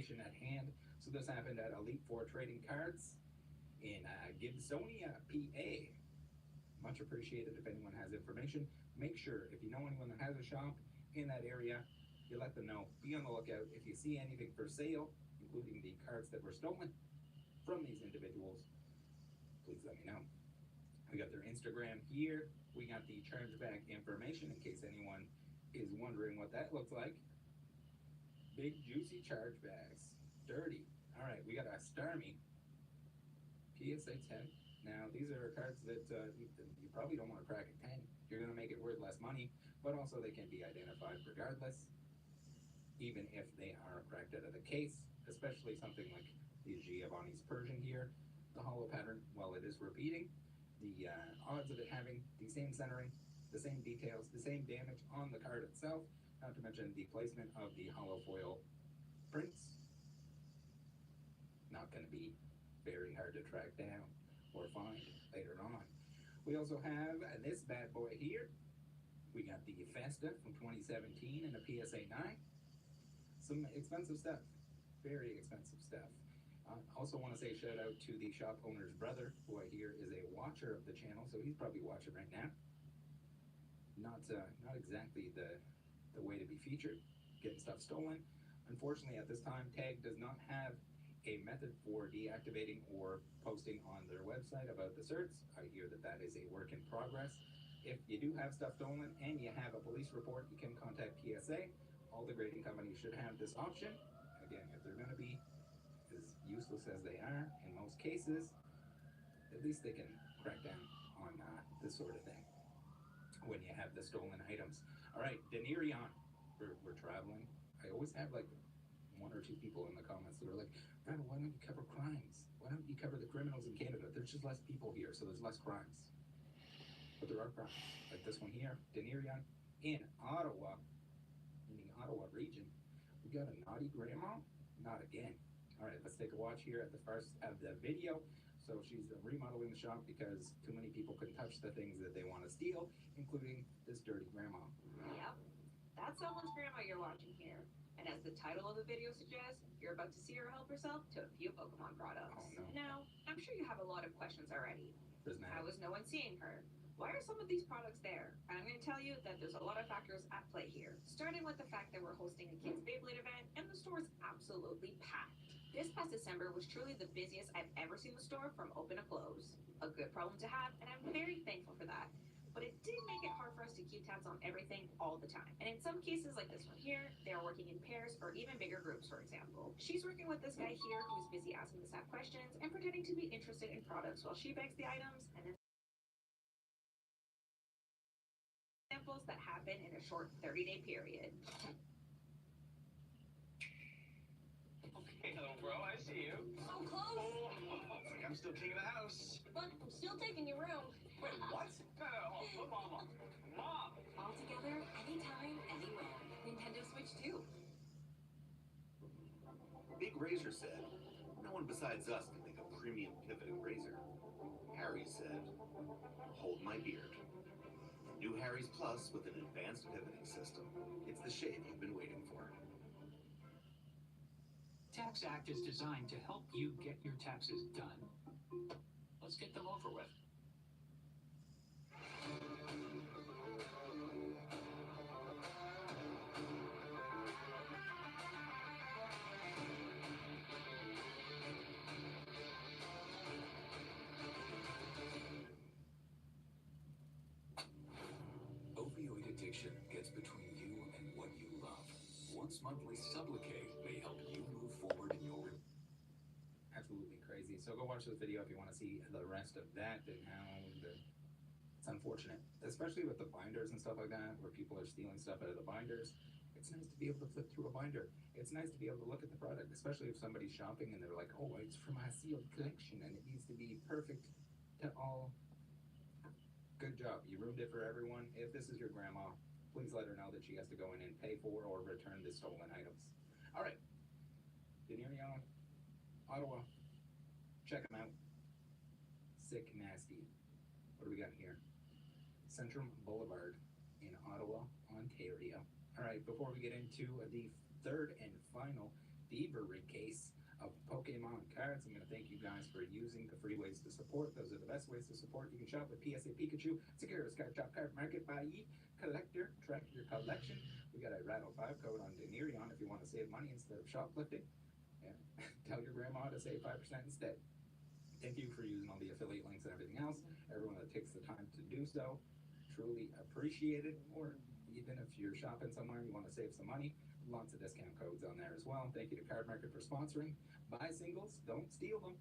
information at hand. So this happened at Elite 4 Trading Cards in Gibsonia, PA. Much appreciated if anyone has information. Make sure, if you know anyone that has a shop in that area, you let them know. Be on the lookout. If you see anything for sale, including the cards that were stolen from these individuals, please let me know. We got their Instagram here. We got the chargeback information in case anyone is wondering what that looks like. Big juicy chargebacks. Dirty. All right, we got a Starmie PSA 10. Now, these are cards that you probably don't want to crack at 10. You're going to make it worth less money, but also they can be identified regardless, even if they are cracked out of the case, especially something like the Giovanni's Persian here. The hollow pattern, while it is repeating, the odds of it having the same centering, the same details, the same damage on the card itself, not to mention the placement of the hollow foil prints, not going to be very hard to track down or find later on. We also have this bad boy here. We got the Festa from 2017 and a PSA 9. Some expensive stuff. Very expensive stuff. Also want to say shout out to the shop owner's brother, who I hear is a watcher of the channel, so he's probably watching right now. Not exactly the way to be featured, getting stuff stolen. Unfortunately, at this time, Tag does not have a method for deactivating or posting on their website about the certs. I hear that that is a work in progress. If you do have stuff stolen and you have a police report, you can contact PSA. All the grading companies should have this option. Again, if they're going to be as useless as they are in most cases, at least they can crack down on this sort of thing when you have the stolen items. All right, Denerion, we're traveling. I always have like one or two people in the comments that are like, Brad, why don't you cover crimes? Why don't you cover the criminals in Canada? There's just less people here, so there's less crimes. But there are crimes, like this one here, Denerion, in Ottawa, in the Ottawa region. We got a naughty grandma? Not again. All right, let's take a watch here at the first of the video. So she's remodeling the shop because too many people can touch the things that they want to steal, including this dirty grandma. Yep, that's someone's grandma you're watching here. And as the title of the video suggests, you're about to see her help herself to a few Pokemon products. Oh, no. Now, I'm sure you have a lot of questions already. Prismatic. How is no one seeing her? Why are some of these products there? And I'm going to tell you that there's a lot of factors at play here. Starting with the fact that we're hosting a Kids Beyblade event and the store is absolutely packed. This past December was truly the busiest I've ever seen the store from open to close. A good problem to have, and I'm very thankful for that. But it did make it hard for us to keep tabs on everything all the time. And in some cases, like this one here, they are working in pairs or even bigger groups, for example. She's working with this guy here who's busy asking the staff questions and pretending to be interested in products while she bags the items, and then samples that happen in a short 30-day period. Hey, little bro, I see you. So close. Oh, it's like I'm still king of the house. But I'm still taking your room. Wait, what? No, Mama. Mom! All together, anytime, anywhere. Nintendo Switch 2. Big Razor said, no one besides us can make a premium pivoting razor. Harry said, hold my beard. New Harry's Plus with an advanced pivoting system. It's the shave you've been waiting for. Tax Act is designed to help you get your taxes done. Let's get them over with. Opioid addiction gets between you and what you love. Once monthly Sublocade may help you move forward in your... Absolutely crazy. So go watch this video if you want to see the rest of that and how it's unfortunate, especially with the binders and stuff like that, where people are stealing stuff out of the binders. It's nice to be able to flip through a binder. It's nice to be able to look at the product, especially if somebody's shopping and they're like, oh, it's from my sealed collection and it needs to be perfect to all. Good job. You ruined it for everyone. If this is your grandma, please let her know that she has to go in and pay for or return the stolen items. All right. Denerion, Ottawa. Check them out. Sick nasty. What do we got here? Centrum Boulevard in Ottawa, Ontario. All right, before we get into the third and final thievery case of Pokemon cards. I'm going to thank you guys for using the free ways to support. Those are the best ways to support. You can shop at PSA Pikachu, Securus Card Shop, Card Market, Buy Collector, track your collection. We got a Rattle 5 code on Denerion if you want to save money instead of shoplifting. And tell your grandma to save 5% instead. Thank you for using all the affiliate links and everything else. Everyone that takes the time to do so, truly appreciate it. Or even if you're shopping somewhere and you want to save some money, lots of discount codes on there as well. Thank you to Card Market for sponsoring. Buy singles, don't steal them.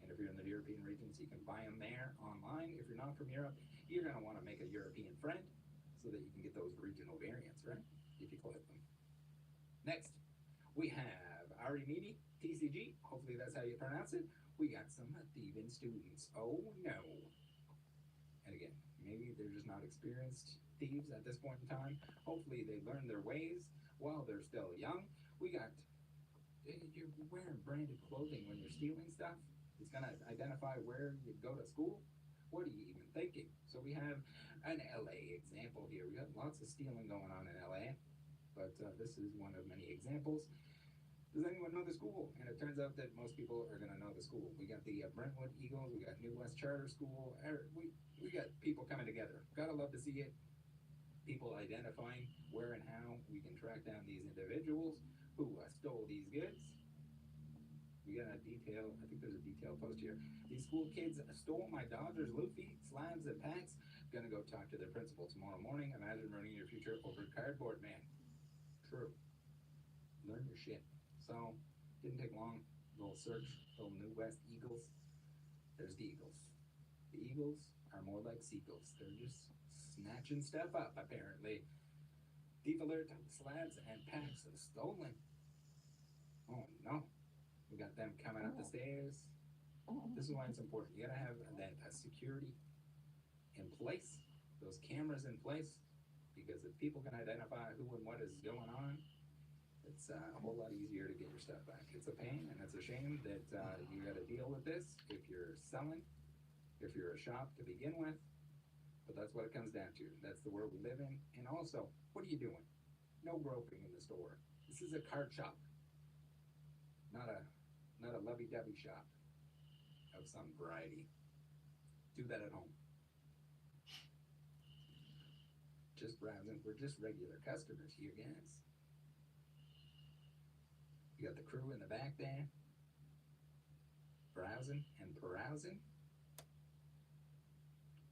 And if you're in the European regions, you can buy them there online. If you're not from Europe, you're going to want to make a European friend so that you can get those regional variants, right? If you collect them. Next, we have Arimini TCG. Hopefully that's how you pronounce it. We got some thieving students. Oh no. And again, maybe they're just not experienced thieves at this point in time. Hopefully they learn their ways while they're still young. We got, you're wearing branded clothing when you're stealing stuff. It's going to identify where you go to school. What are you even thinking? So we have an LA example here. We got lots of stealing going on in LA, but this is one of many examples. Does anyone know the school? And it turns out that most people are going to know the school. We got the Brentwood Eagles. We got New West Charter School. We got people coming together. Gotta love to see it. People identifying where and how we can track down these individuals who stole these goods. We got a detail. I think there's a detailed post here. These school kids stole my Dodgers, Luffy, slabs, and packs. Gonna go talk to their principal tomorrow morning. Imagine ruining your future over cardboard, man. True. Learn your shit. So, didn't take long. Little search, little New West Eagles. There's the Eagles. The Eagles are more like seagulls. They're just snatching stuff up, apparently. Thief alert, slabs and packs stolen. Oh no. We got them coming up the stairs. This is why it's important. You gotta have that security in place, those cameras in place, because if people can identify who and what is going on, it's a whole lot easier to get your stuff back. It's a pain and it's a shame that you got to deal with this if you're selling, if you're a shop to begin with. But that's what it comes down to. That's the world we live in. And also, what are you doing? No groping in the store. This is a card shop, not a lovey-dovey shop of some variety. Do that at home. Just browsing. We're just regular customers here, guys. You got the crew in the back there, browsing and perusing.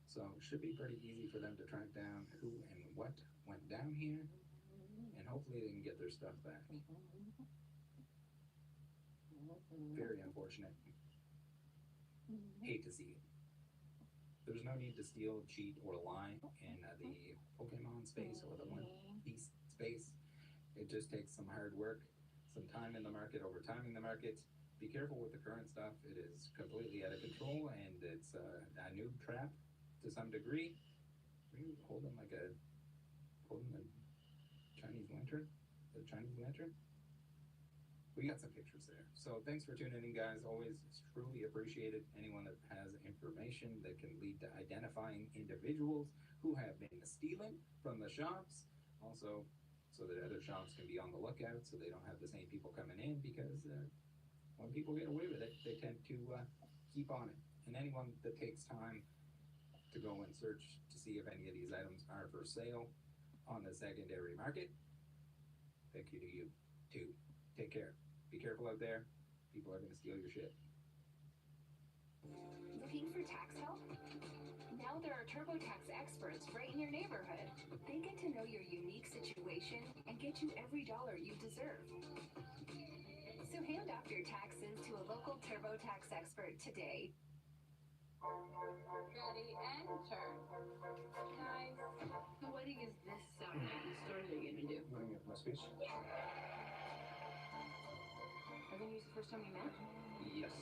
So it should be pretty easy for them to track down who and what went down here, and hopefully they can get their stuff back. Very unfortunate. Hate to see it. There's no need to steal, cheat, or lie in the Pokemon space or the One Piece space. It just takes some hard work, some time in the market, over timing the market. Be careful with the current stuff. It is completely out of control, and it's a noob trap to some degree. Are you holding the Chinese lantern? The Chinese lantern? We got some pictures there. So thanks for tuning in, guys. Always truly appreciated. Anyone that has information that can lead to identifying individuals who have been stealing from the shops. Also, so that other shops can be on the lookout so they don't have the same people coming in, because when people get away with it, they tend to keep on it. And anyone that takes time to go and search to see if any of these items are for sale on the secondary market, thank you to you too. Take care. Be careful out there. People are going to steal your shit. Looking for tax help? Now there are TurboTax experts right in your neighborhood. They get to know your unique situation and get you every dollar you deserve. So hand off your taxes to a local TurboTax expert today. Ready and turn. Guys, the wedding is this Saturday. What stories are you gonna do? Want to get my speech? Are we gonna use the first time we met? Yes.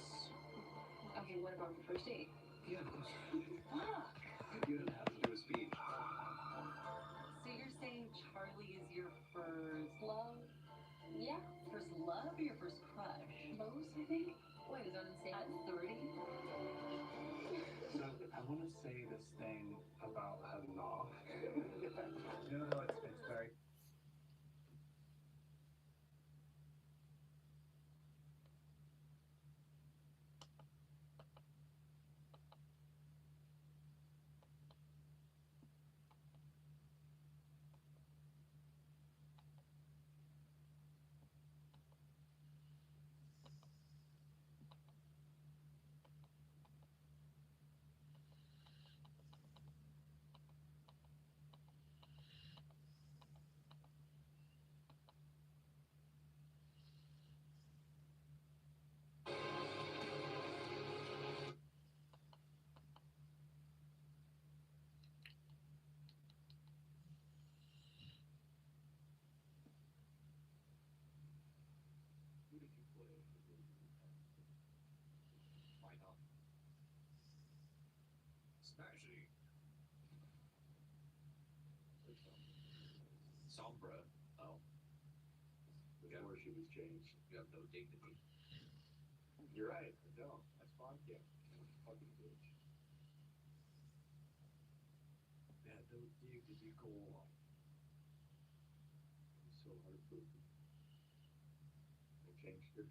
Okay, what about the first date? Yeah, of course. Fuck! You don't have to do a speech. So you're saying Charlie is your first love? Yeah, First love or your first crush? Lowe's, I think. Wait, is that insane? At 30? So I want to say this thing about her laugh. You know how it's very. Why not? Smashing. Sombra. Oh. Before she was changed. You have no dignity. You're right. I don't. That's fine. Yeah. Fucking bitch. Yeah, no dignity go on. I'm so heartbroken. I changed her.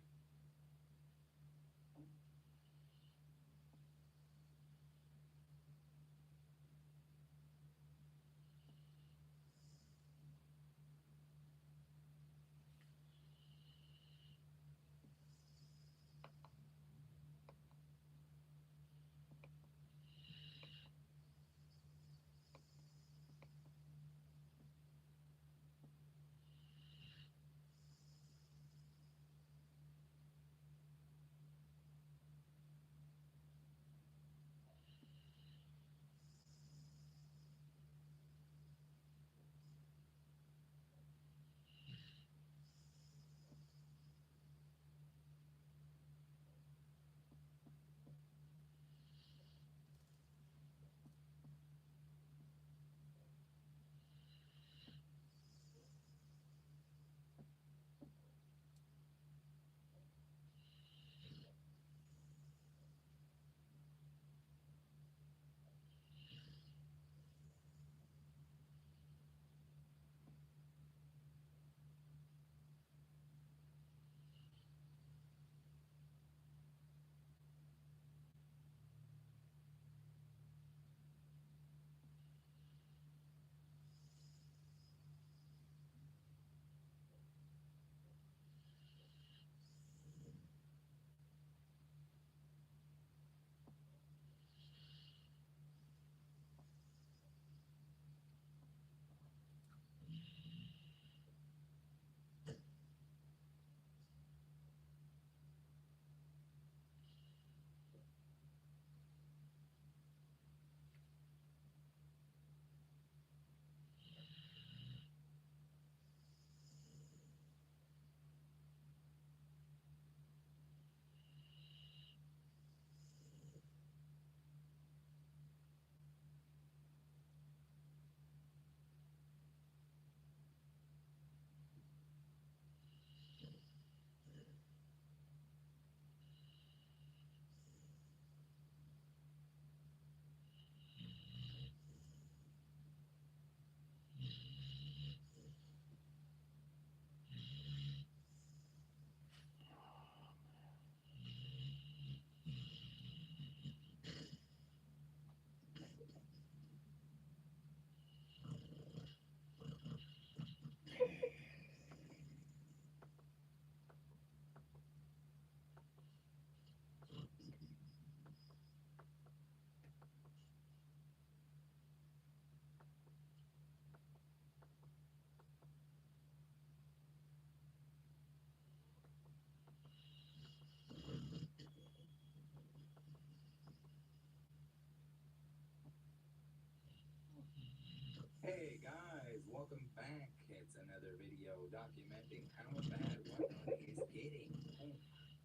Hey guys, welcome back. It's another video documenting how bad One Money is getting. Oh my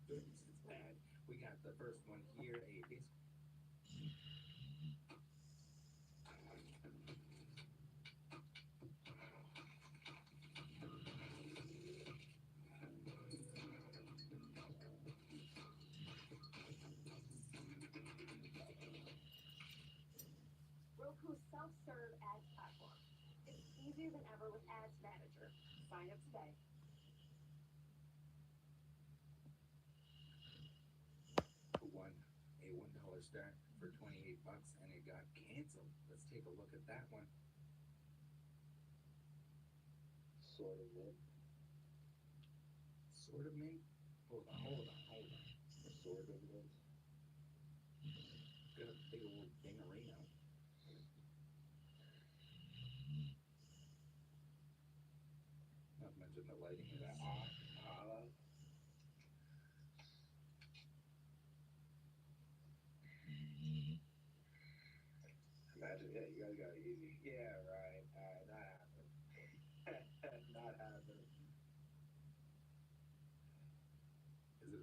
goodness, it's bad. We got the first one here, a disc. Roku's self-serve ads platform. It's easier than ever with Ads Manager. Sign up today. A $1 start for 28 bucks and it got canceled. Let's take a look at that one. Sort of it. Sort of mint. Hold on. Sort of it. Got a big old dingerino. Not to mention the lighting of that. Imagine, yeah, you guys got it easy. Yeah, right. Not happening. Not happening.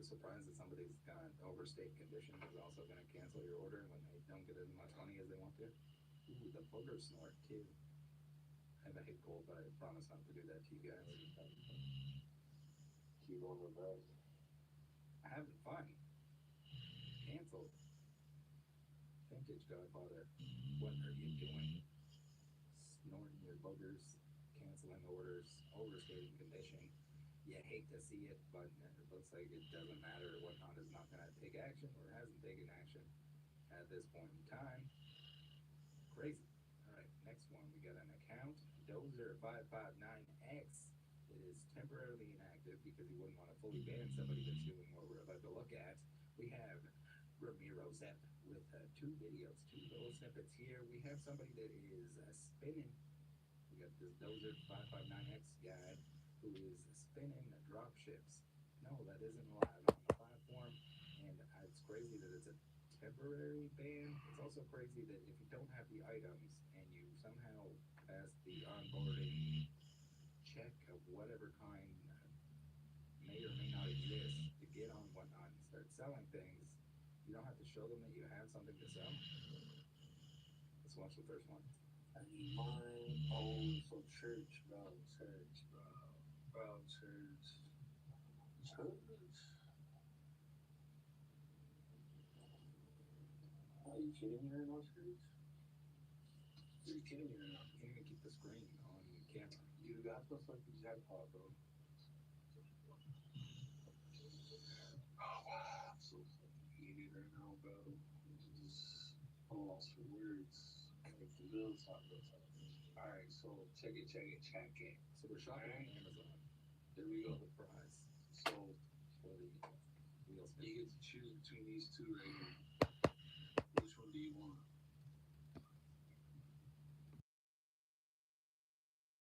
just surprised that somebody's gonna overstate conditions is also gonna cancel your order when they don't get as much money as they want to. Ooh, the booger snort too. I have a hate cold, but I promise not to do that to you guys. Keep on the best. Having fun. Canceled. Vintage Godfather. What are you doing? Snorting your boogers, canceling orders, overstating condition. You hate to see it, but it looks like it doesn't matter. Whatnot is not going to take action or hasn't taken action at this point in time. Crazy. All right, next one. We got an account, Dozer559X. It is temporarily inactive because he wouldn't want to fully ban somebody that's doing what we're about to look at. We have Ramiro Zep with 2 videos, 2 little snippets here. We have somebody that is spinning. We got this Dozer559X guy who is spinning drop ships. No, that isn't allowed on the platform, and it's crazy that it's a temporary ban. It's also crazy that if you don't have the items and you somehow pass the onboarding check of whatever kind may or may not exist to get on Whatnot and start selling things, you don't have to show them that you have something to sell. Let's watch the first one. I need mine. Oh, so church, bro. Church, bro. Bro, church. Church? Are you kidding me right now, church? Are you kidding me right now? You can't even keep the screen on camera. You got to fuck the jackpot, bro. Oh, wow. I'm so fucking heated right now, bro. Just lost for words. Like the real talk, real talk. Alright, so check it. So we're shopping on Amazon. There we go. The prize So for the wheel spin. you get to choose between these two right here. Which one do you want?